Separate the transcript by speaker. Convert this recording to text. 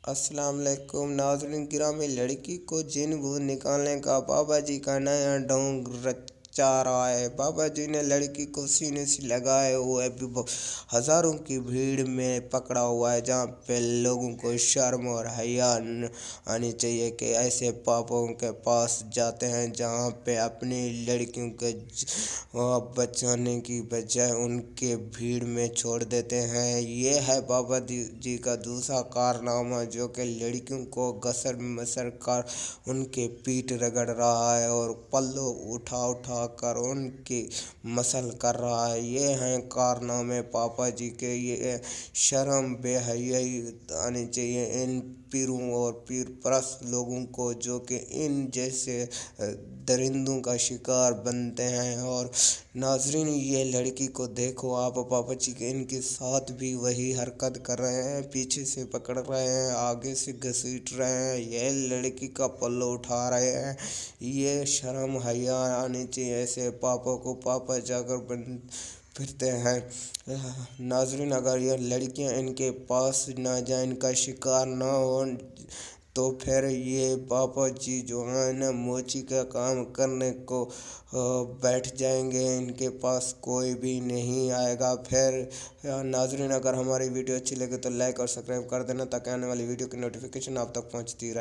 Speaker 1: अस्सलाम वालेकुम नाज़रीन गिरामी। लड़की को जिन भूत निकालने का बाबा जी का नया ढोंग रचा रहा है। बाबा जी ने लड़की को सीने से लगाए हुए भी हज़ारों की भीड़ में पकड़ा हुआ है, जहाँ पे लोगों को शर्म और हया आनी चाहिए कि ऐसे पापों के पास जाते हैं जहाँ पे अपनी लड़कियों के बचाने की बजाय उनके भीड़ में छोड़ देते हैं। ये है बाबा जी का दूसरा कारनामा, जो कि लड़कियों को गसर मसर कर उनके पीठ रगड़ रहा है और पल्लू उठा उठा कर उनकी मसल कर रहा है। ये हैं कारनामे पापा जी के। ये शर्म बेहयाई आनी चाहिए इन पीरों और पीर परस्त लोगों को, जो कि इन जैसे दरिंदों का शिकार बनते हैं। और नाजरीन, ये लड़की को देखो आप, पापा जी के इनके साथ भी वही हरकत कर रहे हैं, पीछे से पकड़ रहे हैं, आगे से घसीट रहे हैं, ये लड़की का पल्लू उठा रहे हैं। ये शर्म हया आनी चाहिए ऐसे पापा को। पापा जाकर बन फिरते हैं। नाजरीन, अगर ये लड़कियां इनके पास ना जाए, इनका शिकार ना हो, तो फिर ये पापा जी जो है ना मोची का काम करने को बैठ जाएंगे। इनके पास कोई भी नहीं आएगा फिर। नाजरीन, अगर हमारी वीडियो अच्छी लगे तो लाइक और सब्सक्राइब कर देना, ताकि आने वाली वीडियो की नोटिफिकेशन आप तक पहुंचती रहे।